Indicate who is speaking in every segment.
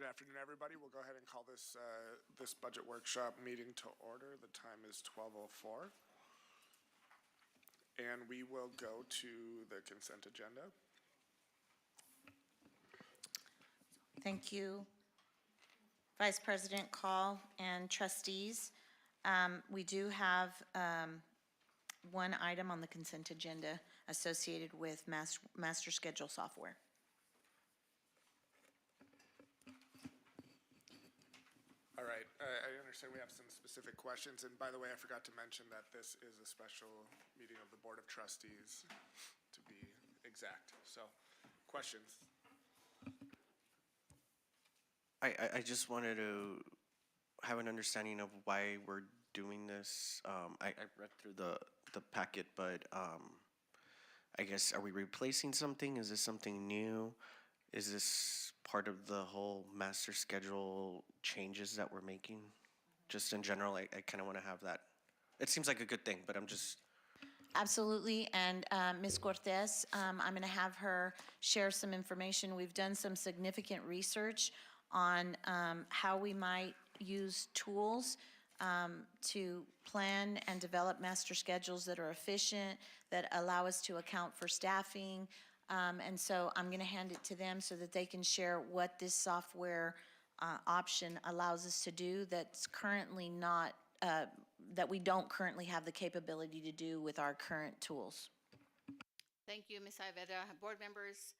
Speaker 1: Good afternoon, everybody. We'll go ahead and call this this budget workshop meeting to order. The time is 12:04. And we will go to the consent agenda.
Speaker 2: Thank you, Vice President Call and trustees. We do have one item on the consent agenda associated with master schedule software.
Speaker 1: All right, I understand we have some specific questions. And by the way, I forgot to mention that this is a special meeting of the Board of Trustees, to be exact. So, questions?
Speaker 3: I just wanted to have an understanding of why we're doing this. I read through the packet, but I guess, are we replacing something? Is this something new? Is this part of the whole master schedule changes that we're making? Just in general, I kind of want to have that. It seems like a good thing, but I'm just...
Speaker 2: Absolutely, and Ms. Cortez, I'm going to have her share some information. We've done some significant research on how we might use tools to plan and develop master schedules that are efficient, that allow us to account for staffing. And so I'm going to hand it to them so that they can share what this software option allows us to do that's currently not, that we don't currently have the capability to do with our current tools.
Speaker 4: Thank you, Ms. Ayveda. Board members,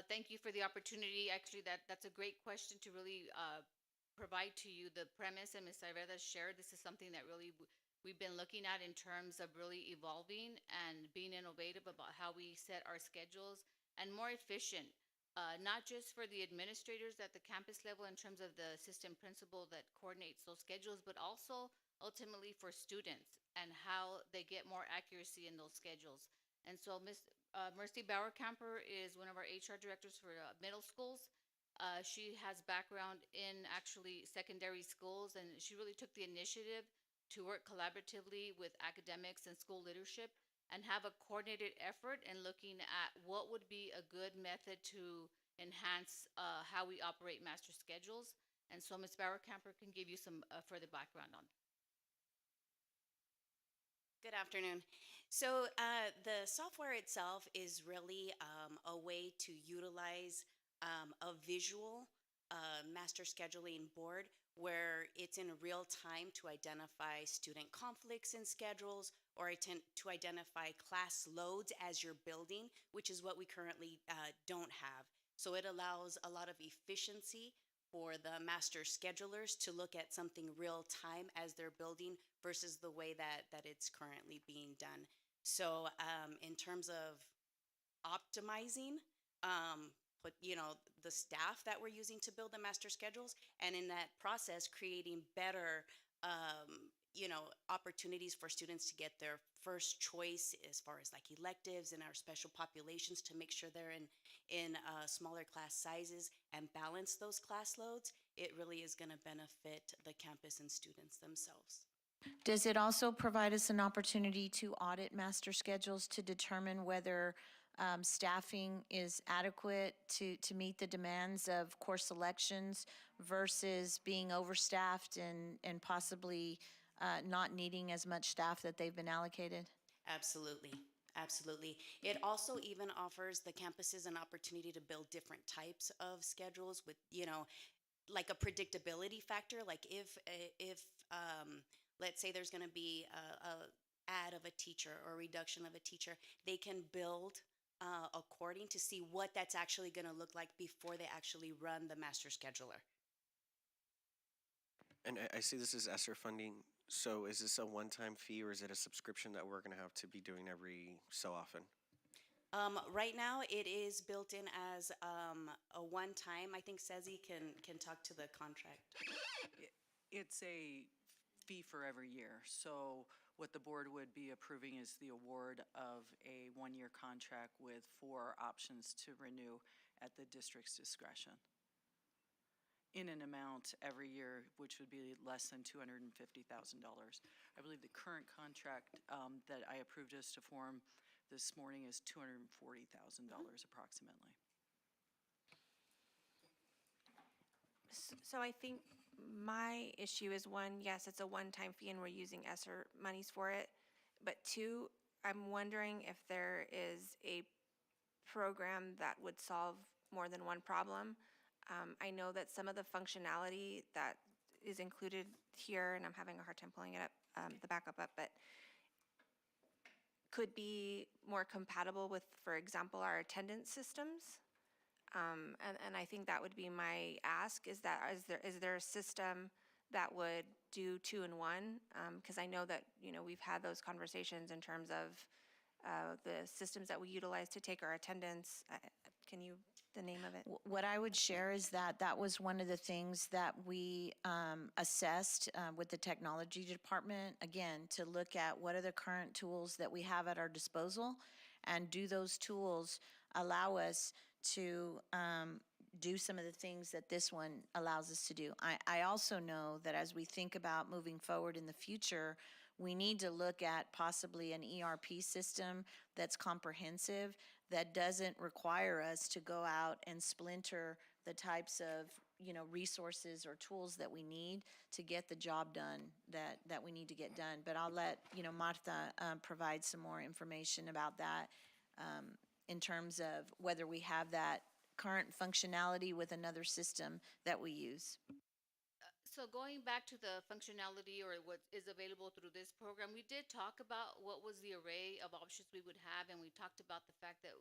Speaker 4: thank you for the opportunity. Actually, that's a great question to really provide to you. The premise, and Ms. Ayveda shared, this is something that really we've been looking at in terms of really evolving and being innovative about how we set our schedules and more efficient, not just for the administrators at the campus level in terms of the assistant principal that coordinates those schedules, but also ultimately for students and how they get more accuracy in those schedules. And so Ms. Mercy Bauer-Camper is one of our HR directors for middle schools. She has background in actually secondary schools, and she really took the initiative to work collaboratively with academics and school leadership and have a coordinated effort in looking at what would be a good method to enhance how we operate master schedules. And so Ms. Bauer-Camper can give you some further background on.
Speaker 5: Good afternoon. So the software itself is really a way to utilize a visual master scheduling board where it's in real time to identify student conflicts in schedules or to identify class loads as you're building, which is what we currently don't have. So it allows a lot of efficiency for the master schedulers to look at something real time as they're building versus the way that it's currently being done. So in terms of optimizing, but the staff that we're using to build the master schedules, and in that process creating better opportunities for students to get their first choice as far as like electives and our special populations to make sure they're in smaller class sizes and balance those class loads. It really is going to benefit the campus and students themselves.
Speaker 2: Does it also provide us an opportunity to audit master schedules to determine whether staffing is adequate to meet the demands of course selections versus being overstaffed and possibly not needing as much staff that they've been allocated?
Speaker 5: Absolutely. Absolutely. It also even offers the campuses an opportunity to build different types of schedules with, like a predictability factor. Like if let's say there's going to be a add of a teacher or a reduction of a teacher, they can build according to see what that's actually going to look like before they actually run the master scheduler.
Speaker 3: And I see this as ESSER funding. So is this a one-time fee or is it a subscription that we're going to have to be doing every so often?
Speaker 5: Right now, it is built in as a one-time. I think Sezi can talk to the contract.
Speaker 6: It's a fee for every year. So what the board would be approving is the award of a one-year contract with 4 options to renew at the district's discretion in an amount every year, which would be less than $250,000. I believe the current contract that I approved us to form this morning is $240,000 approximately.
Speaker 7: So I think my issue is one, yes, it's a one-time fee and we're using ESSER monies for it. But two, I'm wondering if there is a program that would solve more than one problem. I know that some of the functionality that is included here, and I'm having a hard time pulling it up, the backup up, but could be more compatible with, for example, our attendance systems. And I think that would be my ask, is that, is there a system that would do two in one? Because I know that, we've had those conversations in terms of the systems that we utilize to take our attendance. Can you, the name of it?
Speaker 2: What I would share is that that was one of the things that we assessed with the technology department, again, to look at what are the current tools that we have at our disposal, and do those tools allow us to do some of the things that this one allows us to do. I also know that as we think about moving forward in the future, we need to look at possibly an ERP system that's comprehensive, that doesn't require us to go out and splinter the types of, resources or tools that we need to get the job done that we need to get done. But I'll let, Martha provide some more information about that in terms of whether we have that current functionality with another system that we use.
Speaker 4: So going back to the functionality or what is available through this program, we did talk about what was the array of options we would have, and we talked about the fact that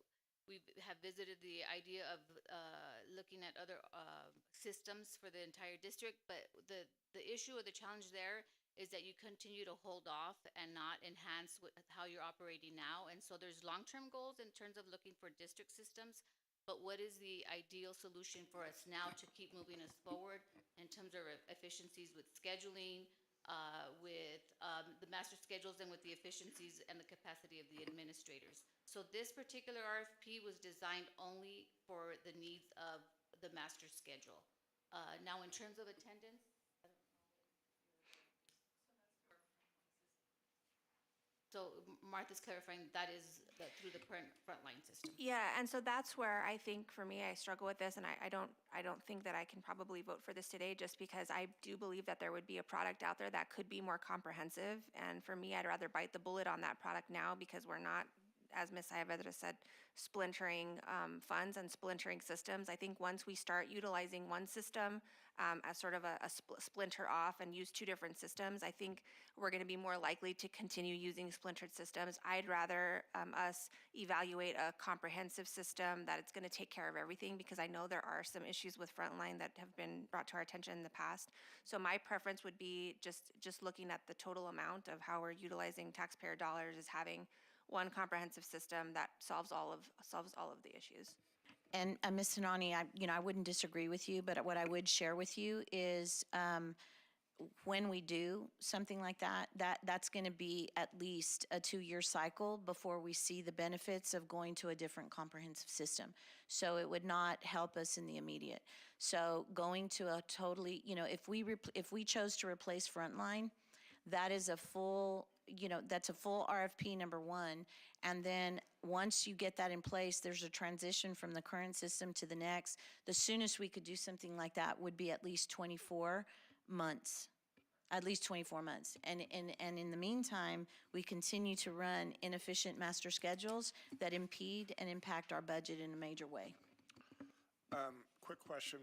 Speaker 4: we have visited the idea of looking at other systems for the entire district. But the issue or the challenge there is that you continue to hold off and not enhance how you're operating now. And so there's long-term goals in terms of looking for district systems, but what is the ideal solution for us now to keep moving us forward in terms of efficiencies with scheduling, with the master schedules, and with the efficiencies and the capacity of the administrators. So this particular RFP was designed only for the needs of the master schedule. Now, in terms of attendance, so Martha's clarifying that is through the frontline system.
Speaker 7: Yeah, and so that's where I think for me, I struggle with this, and I don't think that I can probably vote for this today, just because I do believe that there would be a product out there that could be more comprehensive. And for me, I'd rather bite the bullet on that product now, because we're not, as Ms. Saavedra said, splintering funds and splintering systems. I think once we start utilizing one system as sort of a splinter off and use two different systems, I think we're going to be more likely to continue using splintered systems. I'd rather us evaluate a comprehensive system that it's going to take care of everything, because I know there are some issues with Frontline that have been brought to our attention in the past. So my preference would be just looking at the total amount of how we're utilizing taxpayer dollars, is having one comprehensive system that solves all of the issues.
Speaker 2: And Ms. Hanani, I wouldn't disagree with you, but what I would share with you is when we do something like that's going to be at least a 2-year cycle before we see the benefits of going to a different comprehensive system. So it would not help us in the immediate. So going to a totally, if we chose to replace Frontline, that is a full, that's a full RFP, number one. And then once you get that in place, there's a transition from the current system to the next. The soonest we could do something like that would be at least 24 months. At least 24 months. And in the meantime, we continue to run inefficient master schedules that impede and impact our budget in a major way.
Speaker 1: Quick question,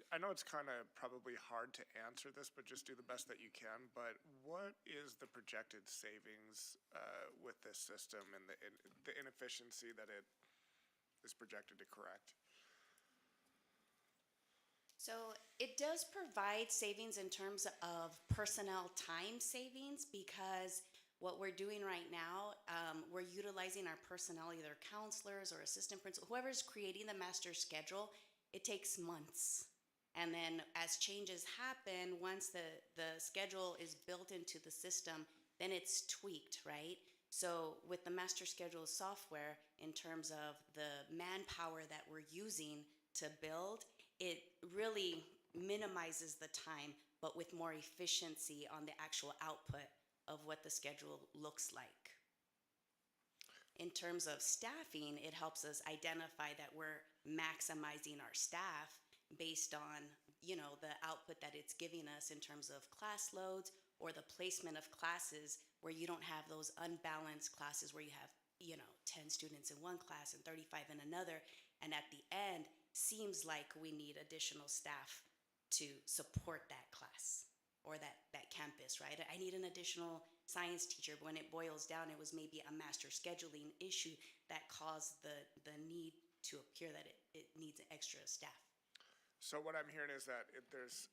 Speaker 1: I know it's kind of probably hard to answer this, but just do the best that you can, but what is the projected savings with this system and the inefficiency that it is projected to correct?
Speaker 5: So it does provide savings in terms of personnel time savings, because what we're doing right now, we're utilizing our personnel, either counselors or assistant principal, whoever's creating the master schedule. It takes months. And then as changes happen, once the schedule is built into the system, then it's tweaked, right? So with the master schedule software, in terms of the manpower that we're using to build, it really minimizes the time, but with more efficiency on the actual output of what the schedule looks like. In terms of staffing, it helps us identify that we're maximizing our staff, based on, the output that it's giving us in terms of class loads or the placement of classes where you don't have those unbalanced classes where you have, 10 students in one class and 35 in another. And at the end, seems like we need additional staff to support that class or that campus, right? I need an additional science teacher. But when it boils down, it was maybe a master scheduling issue that caused the need to appear that it needs extra staff.
Speaker 1: So what I'm hearing is that there's,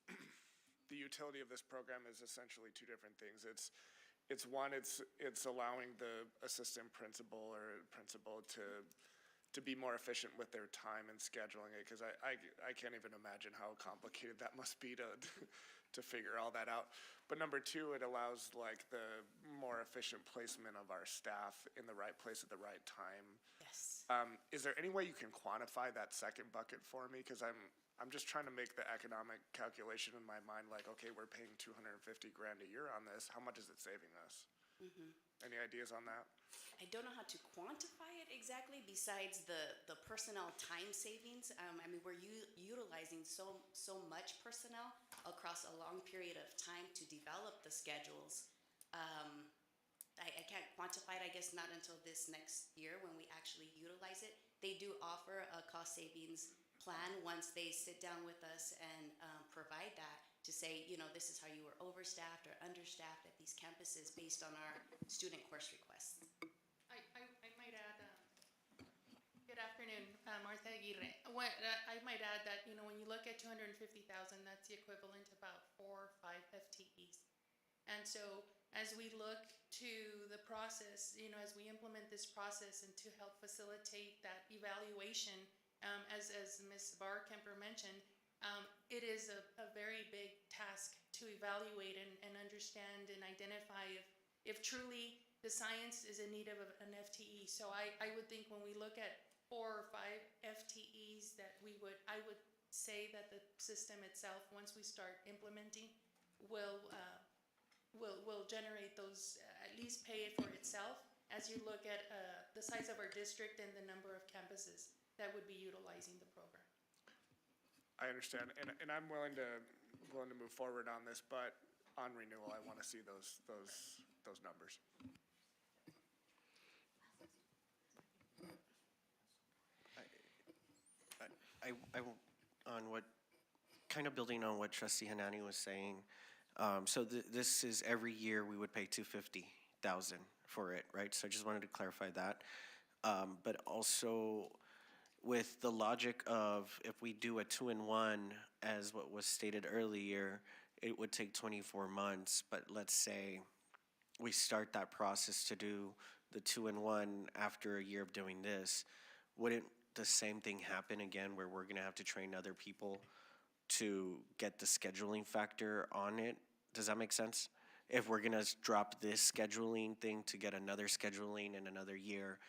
Speaker 1: the utility of this program is essentially two different things. It's one, it's allowing the assistant principal or principal to be more efficient with their time and scheduling it, because I can't even imagine how complicated that must be to figure all that out. But number two, it allows like the more efficient placement of our staff in the right place at the right time.
Speaker 5: Yes.
Speaker 1: Is there any way you can quantify that second bucket for me? Because I'm just trying to make the economic calculation in my mind, like, okay, we're paying 250 grand a year on this. How much is it saving us? Any ideas on that?
Speaker 5: I don't know how to quantify it exactly besides the personnel time savings. I mean, we're utilizing so much personnel across a long period of time to develop the schedules. I can't quantify it, I guess, not until this next year when we actually utilize it. They do offer a cost savings plan once they sit down with us and provide that to say, this is how you were overstaffed or understaffed at these campuses based on our student course requests.
Speaker 8: I might add, good afternoon, Martha Aguirre. I might add that, when you look at 250,000, that's the equivalent to about 4 or 5 FTEs. And so as we look to the process, as we implement this process and to help facilitate that evaluation, as Ms. Barkemper mentioned, it is a very big task to evaluate and understand and identify if truly the science is in need of an FTE. So I would think when we look at 4 or 5 FTEs that I would say that the system itself, once we start implementing, will generate those, at least pay it for itself as you look at the size of our district and the number of campuses that would be utilizing the program.
Speaker 1: I understand, and I'm willing to move forward on this, but on renewal, I want to see those numbers.
Speaker 3: On what, kind of building on what Trustee Hanani was saying, so this is every year we would pay 250,000 for it, right? So I just wanted to clarify that. But also with the logic of if we do a 2-in-1, as what was stated earlier, it would take 24 months. But let's say we start that process to do the 2-in-1 after a year of doing this, wouldn't the same thing happen again where we're gonna have to train other people to get the scheduling factor on it? Does that make sense? If we're gonna drop this scheduling thing to get another scheduling in another year,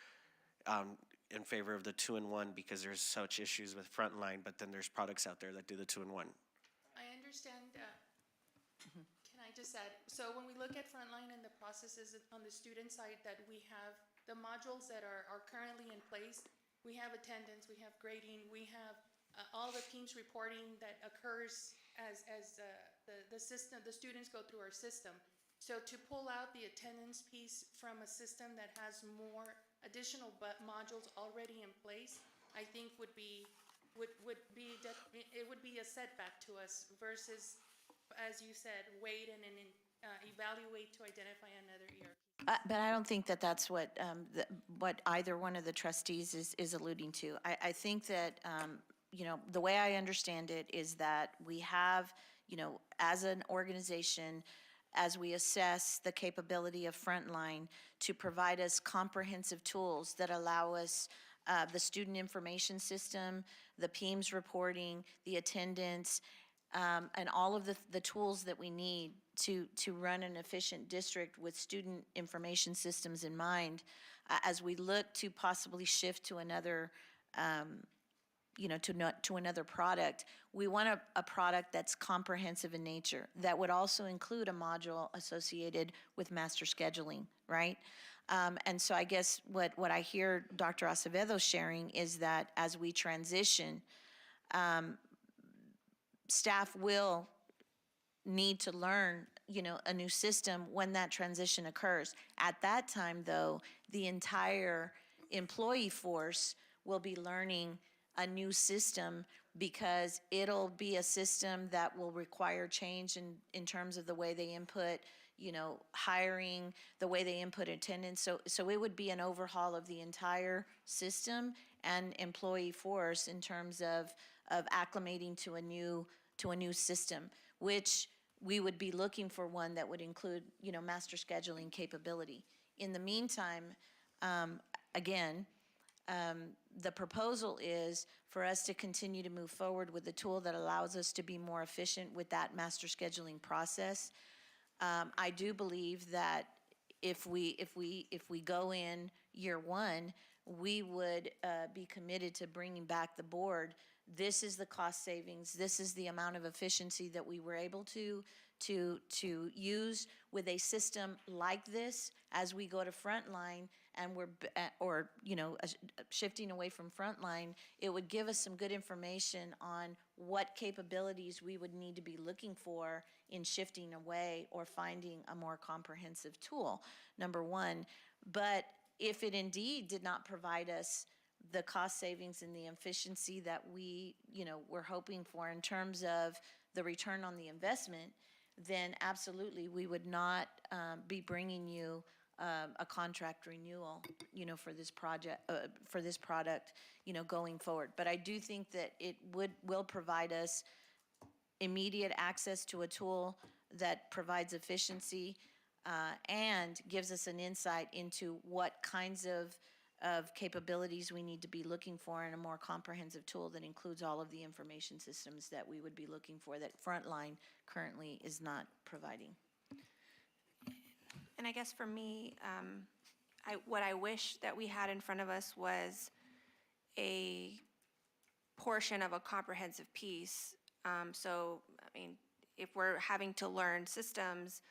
Speaker 3: in favor of the 2-in-1 because there's such issues with frontline, but then there's products out there that do the 2-in-1.
Speaker 8: I understand. Can I just add? So when we look at frontline and the processes on the student side, that we have the modules that are currently in place. We have attendance, we have grading, we have all the PEIMS reporting that occurs as the system, the students go through our system. So to pull out the attendance piece from a system that has more additional modules already in place, I think would be a setback to us versus, as you said, wait and evaluate to identify another ERP.
Speaker 2: But I don't think that that's what either one of the trustees is alluding to. I think that, the way I understand it is that we have, as an organization, as we assess the capability of Frontline to provide us comprehensive tools that allow us the student information system, the PEIMS reporting, the attendance, and all of the tools that we need to run an efficient district with student information systems in mind, as we look to possibly shift to another, to another product, we want a product that's comprehensive in nature, that would also include a module associated with master scheduling, right? And so I guess what I hear Dr. Acevedo sharing is that as we transition, staff will need to learn, a new system when that transition occurs. At that time, though, the entire employee force will be learning a new system because it'll be a system that will require change in terms of the way they input, hiring, the way they input attendance. So it would be an overhaul of the entire system and employee force in terms of acclimating to a new system, which we would be looking for one that would include, master scheduling capability. In the meantime, again, the proposal is for us to continue to move forward with a tool that allows us to be more efficient with that master scheduling process. I do believe that if we go in year one, we would be committed to bringing back the board. This is the cost savings. This is the amount of efficiency that we were able to use with a system like this as we go to frontline and shifting away from frontline. It would give us some good information on what capabilities we would need to be looking for in shifting away or finding a more comprehensive tool, number one. But if it indeed did not provide us the cost savings and the efficiency that we, we're hoping for in terms of the return on the investment, then absolutely we would not be bringing you a contract renewal, for this project, for this product, going forward. But I do think that it will provide us immediate access to a tool that provides efficiency and gives us an insight into what kinds of capabilities we need to be looking for in a more comprehensive tool that includes all of the information systems that we would be looking for that Frontline currently is not providing.
Speaker 7: And I guess for me, what I wish that we had in front of us was a portion of a comprehensive piece. So, I mean, if we're having to learn systems,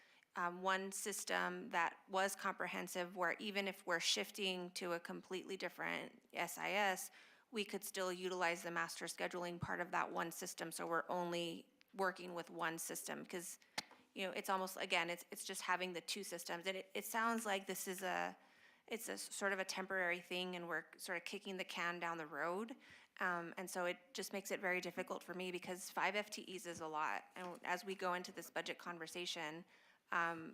Speaker 7: one system that was comprehensive, where even if we're shifting to a completely different SIS, we could still utilize the master scheduling part of that one system, so we're only working with one system, because, it's almost, again, it's just having the two systems. And it sounds like this is it's a sort of a temporary thing, and we're sort of kicking the can down the road. And so it just makes it very difficult for me, because 5 FTEs is a lot. And as we go into this budget conversation,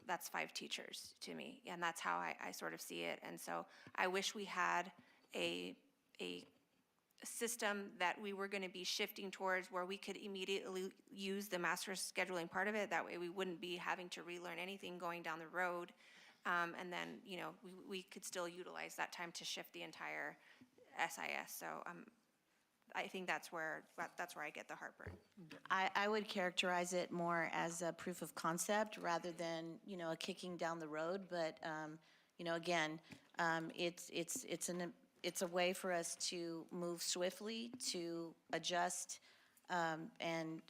Speaker 7: that's 5 teachers to me, and that's how I sort of see it. And so I wish we had a system that we were going to be shifting towards, where we could immediately use the master scheduling part of it. That way we wouldn't be having to relearn anything going down the road. And then, we could still utilize that time to shift the entire SIS. So I think that's where I get the heartburn.
Speaker 2: I would characterize it more as a proof of concept rather than, a kicking down the road. But, again, it's a way for us to move swiftly, to adjust and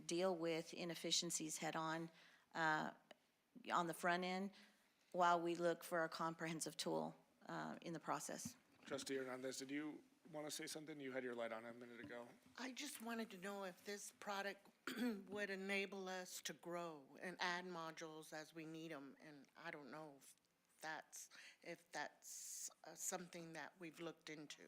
Speaker 2: deal with inefficiencies head on the front end, while we look for a comprehensive tool in the process.
Speaker 1: Trustee Hernandez, did you want to say something? You had your light on a minute ago.
Speaker 9: I just wanted to know if this product would enable us to grow and add modules as we need them. And I don't know if that's something that we've looked into.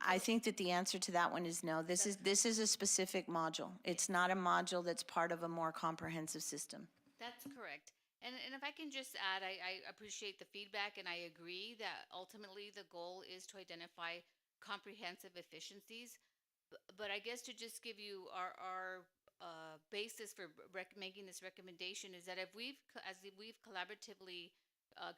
Speaker 2: I think that the answer to that one is no. This is a specific module. It's not a module that's part of a more comprehensive system.
Speaker 4: That's correct. And if I can just add, I appreciate the feedback, and I agree that ultimately the goal is to identify comprehensive efficiencies. But I guess to just give you our basis for making this recommendation is that as we've collaboratively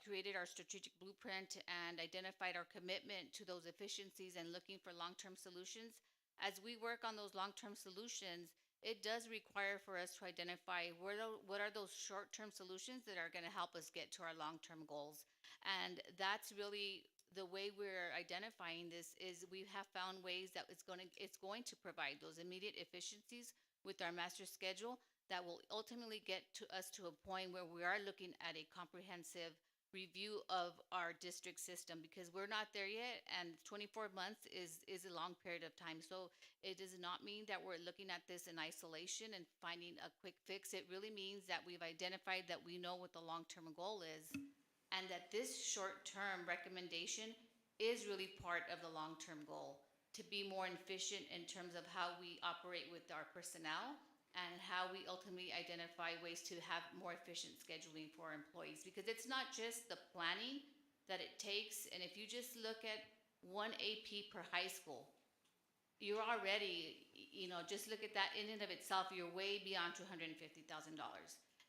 Speaker 4: created our strategic blueprint and identified our commitment to those efficiencies and looking for long-term solutions, as we work on those long-term solutions, it does require for us to identify what are those short-term solutions that are going to help us get to our long-term goals. And that's really the way we're identifying this, is we have found ways that it's going to provide those immediate efficiencies with our master schedule that will ultimately get to us to a point where we are looking at a comprehensive review of our district system, because we're not there yet, and 24 months is a long period of time. So it does not mean that we're looking at this in isolation and finding a quick fix. It really means that we've identified that we know what the long-term goal is, and that this short-term recommendation is really part of the long-term goal, to be more efficient in terms of how we operate with our personnel and how we ultimately identify ways to have more efficient scheduling for our employees. Because it's not just the planning that it takes, and if you just look at one AP per high school, you're already, just look at that in and of itself, you're way beyond $250,000.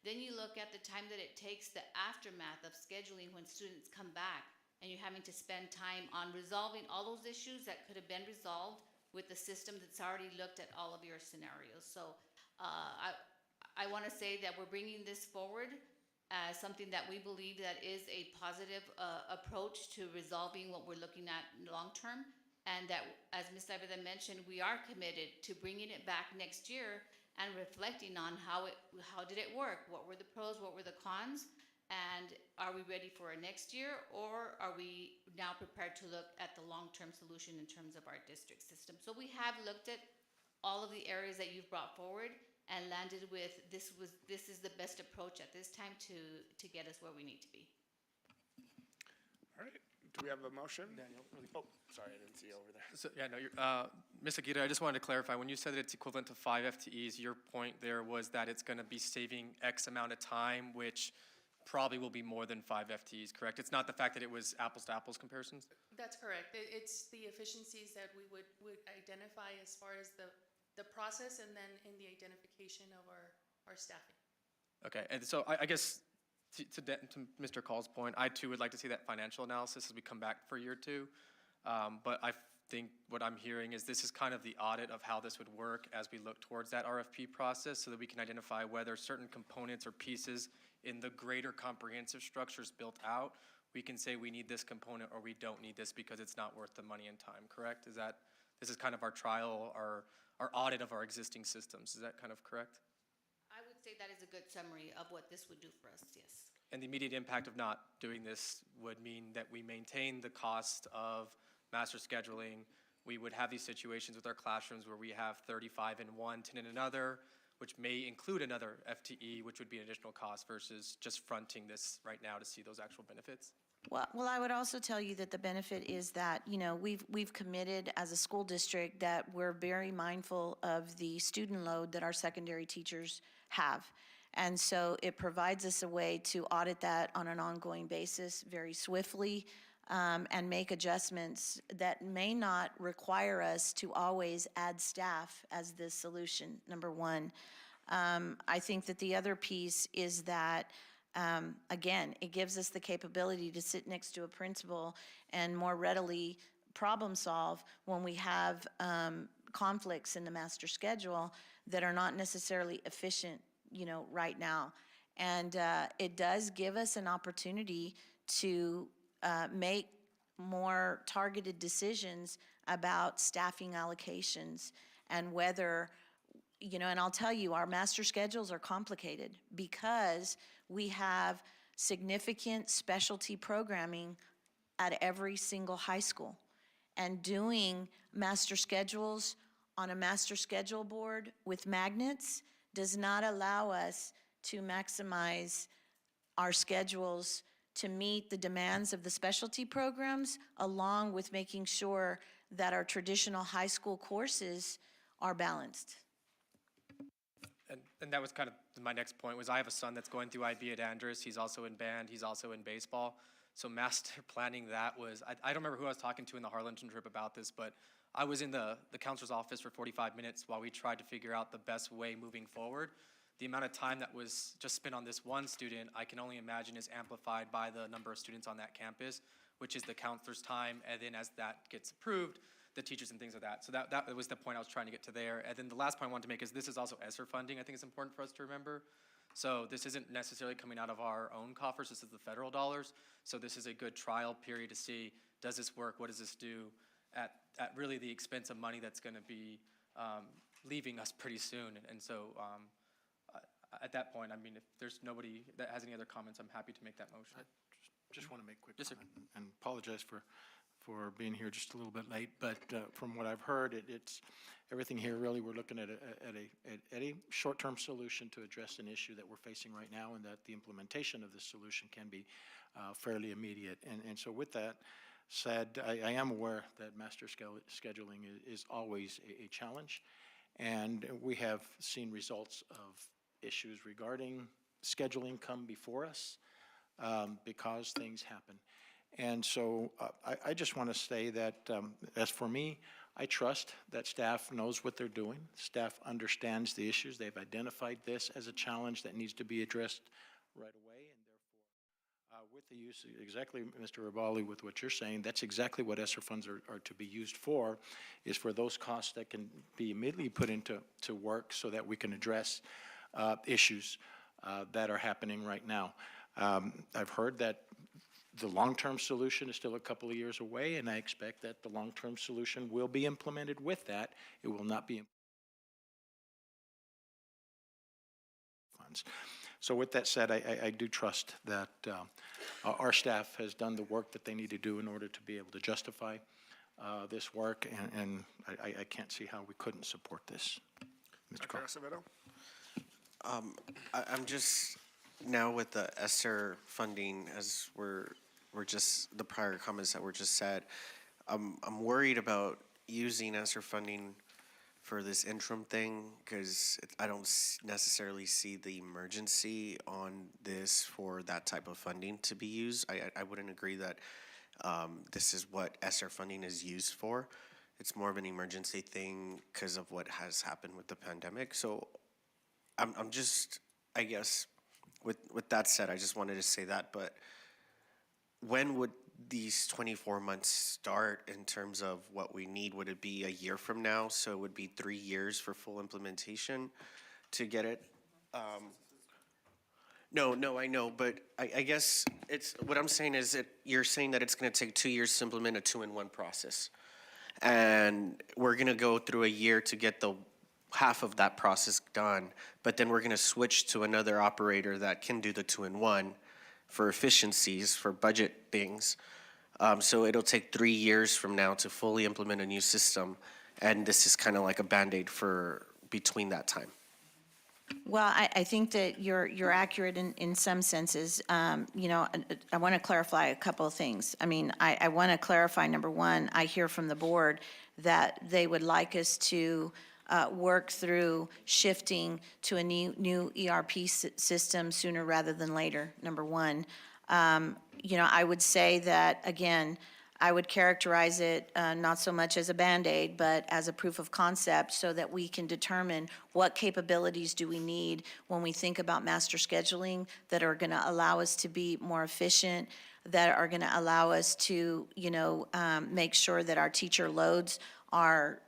Speaker 4: Then you look at the time that it takes, the aftermath of scheduling when students come back, and you're having to spend time on resolving all those issues that could have been resolved with the system that's already looked at all of your scenarios. So I want to say that we're bringing this forward as something that we believe that is a positive approach to resolving what we're looking at long-term. And that, as Ms. Aveda mentioned, we are committed to bringing it back next year and reflecting on how did it work? What were the pros? What were the cons? And are we ready for next year, or are we now prepared to look at the long-term solution in terms of our district system? So we have looked at all of the areas that you've brought forward and landed with this is the best approach at this time to get us where we need to be.
Speaker 1: All right, do we have a motion? Daniel, oh, sorry, I didn't see you over there.
Speaker 10: So, yeah, no, Ms. Aguirre, I just wanted to clarify, when you said that it's equivalent to 5 FTEs, your point there was that it's going to be saving X amount of time, which probably will be more than 5 FTEs, correct? It's not the fact that it was apples to apples comparisons?
Speaker 8: That's correct. It's the efficiencies that we would identify as far as the process, and then in the identification of our staffing.
Speaker 10: Okay, and so I guess to Mr. Call's point, I too would like to see that financial analysis as we come back for year 2. But I think what I'm hearing is this is kind of the audit of how this would work as we look towards that RFP process, so that we can identify whether certain components or pieces in the greater comprehensive structures built out, we can say we need this component or we don't need this because it's not worth the money and time, correct? This is kind of our trial, our audit of our existing systems. Is that kind of correct?
Speaker 4: I would say that is a good summary of what this would do for us, yes.
Speaker 10: And the immediate impact of not doing this would mean that we maintain the cost of master scheduling. We would have these situations with our classrooms where we have 35 in one, 10 in another, which may include another FTE, which would be an additional cost versus just fronting this right now to see those actual benefits.
Speaker 2: Well, I would also tell you that the benefit is that, we've committed as a school district that we're very mindful of the student load that our secondary teachers have. And so it provides us a way to audit that on an ongoing basis very swiftly, and make adjustments that may not require us to always add staff as the solution, number one. I think that the other piece is that, again, it gives us the capability to sit next to a principal and more readily problem solve when we have conflicts in the master schedule that are not necessarily efficient, right now. And it does give us an opportunity to make more targeted decisions about staffing allocations and whether, and I'll tell you, our master schedules are complicated because we have significant specialty programming at every single high school. And doing master schedules on a master schedule board with magnets does not allow us to maximize our schedules to meet the demands of the specialty programs, along with making sure that our traditional high school courses are balanced.
Speaker 10: And that was kind of my next point, was I have a son that's going through IB at Andrus. He's also in band. He's also in baseball. So master planning that was, I don't remember who I was talking to in the Harlingen trip about this, but I was in the counselor's office for 45 minutes while we tried to figure out the best way moving forward. The amount of time that was just spent on this one student, I can only imagine is amplified by the number of students on that campus, which is the counselor's time, and then as that gets approved, the teachers and things like that. So that was the point I was trying to get to there. And then the last point I wanted to make is this is also ESSER funding. I think it's important for us to remember. So this isn't necessarily coming out of our own coffers. This is the federal dollars. So this is a good trial period to see, does this work? What does this do at really the expense of money that's going to be leaving us pretty soon? And so at that point, I mean, if there's nobody that has any other comments, I'm happy to make that motion.
Speaker 11: just want to make a quick
Speaker 10: Yes, sir.
Speaker 11: comment and apologize for being here just a little bit late. But from what I've heard, it's everything here. Really, we're looking at a short-term solution to address an issue that we're facing right now, and that the implementation of this solution can be fairly immediate. And so, with that said, I am aware that master scheduling is always a challenge, and we have seen results of issues regarding scheduling come before us because things happen. And so I just want to say that as for me, I trust that staff knows what they're doing. Staff understands the issues. They've identified this as a challenge that needs to be addressed right away. And therefore, with the use, exactly, Mr. Rabali, with what you're saying, that's exactly what ESSER funds are to be used for, is for those costs that can be immediately put into work so that we can address issues that are happening right now. I've heard that the long-term solution is still a couple of years away, and I expect that the long-term solution will be implemented with that. It will not be funds. So with that said, I do trust that our staff has done the work that they need to do in order to be able to justify this work, and I can't see how we couldn't support this. Mr. Carl.
Speaker 1: Acevedo?
Speaker 3: I'm just, now with the ESSER funding, as we're just, the prior comments that were just said, I'm worried about using ESSER funding for this interim thing, because I don't necessarily see the emergency on this for that type of funding to be used. I wouldn't agree that this is what ESSER funding is used for. It's more of an emergency thing because of what has happened with the pandemic. So I'm just, I guess, with that said, I just wanted to say that, but when would these 24 months start in terms of what we need? Would it be a year from now? So it would be 3 years for full implementation to get it? No, I know, but I guess it's, what I'm saying is that you're saying that it's gonna take 2 years to implement a 2-in-1 process. And we're gonna go through a year to get the half of that process done, but then we're gonna switch to another operator that can do the 2-in-1 for efficiencies, for budget things. So it'll take 3 years from now to fully implement a new system, and this is kind of like a Band-Aid for between that time.
Speaker 2: Well, I think that you're accurate in some senses. You know, I want to clarify a couple of things. I mean, I want to clarify, number one, I hear from the board that they would like us to work through shifting to a new ERP system sooner rather than later, number one. You know, I would say that, again, I would characterize it not so much as a Band-Aid, but as a proof of concept so that we can determine what capabilities do we need when we think about master scheduling that are going to allow us to be more efficient, that are going to allow us to, you know, make sure that our teacher loads are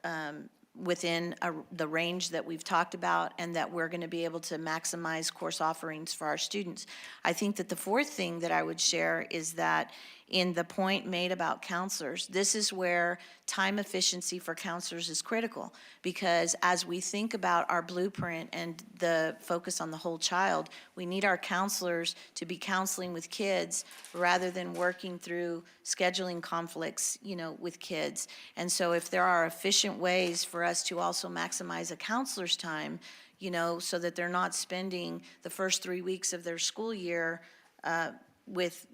Speaker 2: within the range that we've talked about, and that we're going to be able to maximize course offerings for our students. I think that the fourth thing that I would share is that in the point made about counselors, this is where time efficiency for counselors is critical, because as we think about our blueprint and the focus on the whole child, we need our counselors to be counseling with kids rather than working through scheduling conflicts, you know, with kids. And so if there are efficient ways for us to also maximize a counselor's time, you know, so that they're not spending the first 3 weeks of their school year with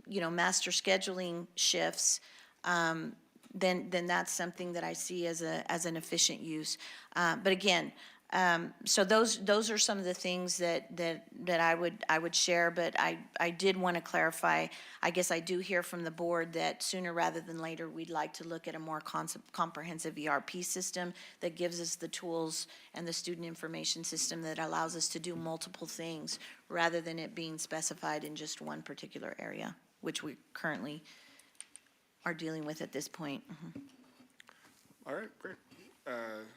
Speaker 2: you know, master scheduling shifts, then that's something that I see as an efficient use. But again, so those are some of the things that I would share. But I did want to clarify. I guess I do hear from the board that sooner rather than later we'd like to look at a more comprehensive ERP system that gives us the tools and the student information system that allows us to do multiple things rather than it being specified in just one particular area, which we currently are dealing with at this point.
Speaker 1: All right, great.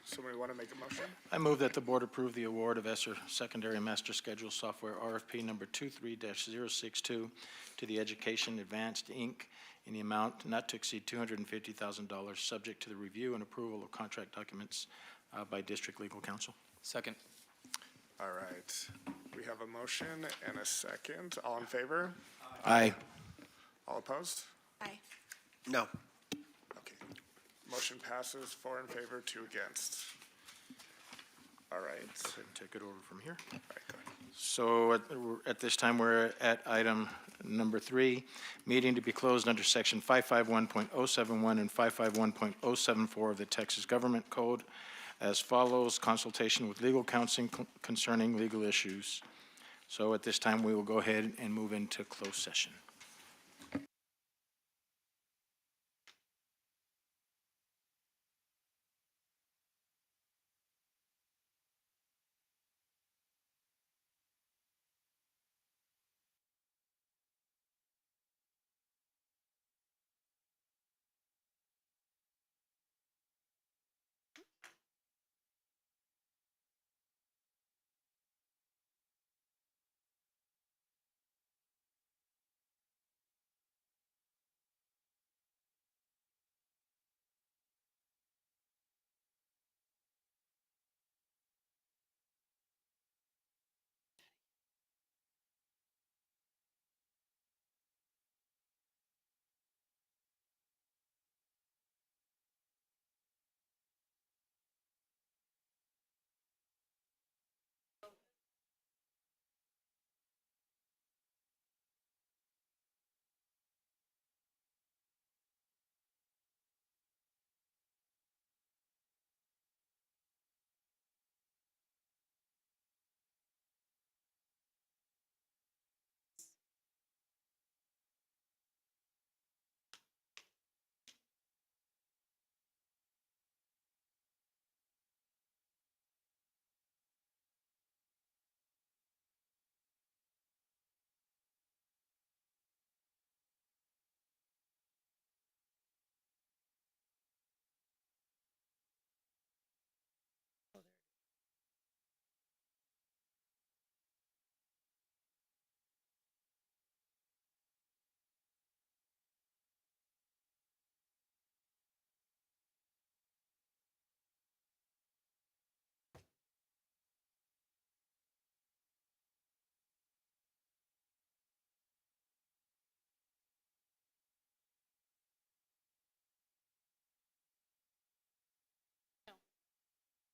Speaker 1: Somebody want to make a motion?
Speaker 11: I move that the board approve the award of ESSER Secondary Master Schedule Software RFP number 23-062 to the Education Advanced, Inc. in the amount not to exceed $250,000, subject to the review and approval of contract documents by District Legal Counsel.
Speaker 10: Second.
Speaker 1: All right. We have a motion and a second. All in favor?
Speaker 11: Aye.
Speaker 1: All opposed?
Speaker 7: Aye.
Speaker 3: No.
Speaker 1: Okay. Motion passes, 4 in favor, 2 against. All right.
Speaker 11: Take it over from here.
Speaker 1: All right, go ahead.
Speaker 11: So at this time, we're at item number 3, meeting to be closed under section 551.071 and 551.074 of the Texas Government Code as follows: consultation with legal counsel concerning legal issues. So at this time, we will go ahead and move into closed session.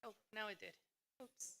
Speaker 8: Oh, now it did. Oops.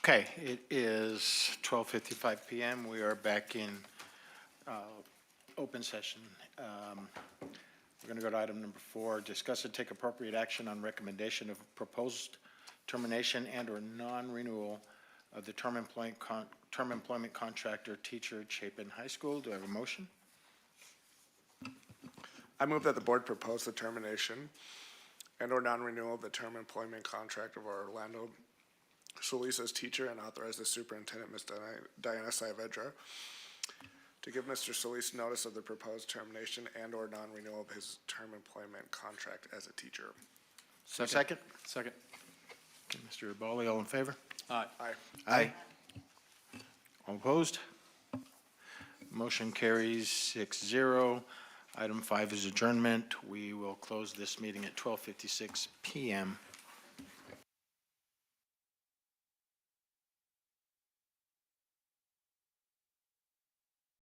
Speaker 11: Okay, it is 12:55 PM. We are back in open session. We're going to go to item number 4, discuss and take appropriate action on recommendation of proposed termination and/or non-renewal of the term employment contractor teacher Chapin High School. Do I have a motion?
Speaker 1: I move that the board propose the termination and/or non-renewal of the term employment contract of Orlando Solis as teacher and authorize the superintendent, Ms. Diana Saavedra, to give Mr. Solis notice of the proposed termination and/or non-renewal of his term employment contract as a teacher.
Speaker 11: Second?
Speaker 10: Second.
Speaker 11: Okay, Mr. Bali, all in favor?
Speaker 10: Aye.
Speaker 1: Aye.
Speaker 11: Aye. All opposed? Motion carries 6-0. Item 5 is adjournment. We will close this meeting at 12:56 PM.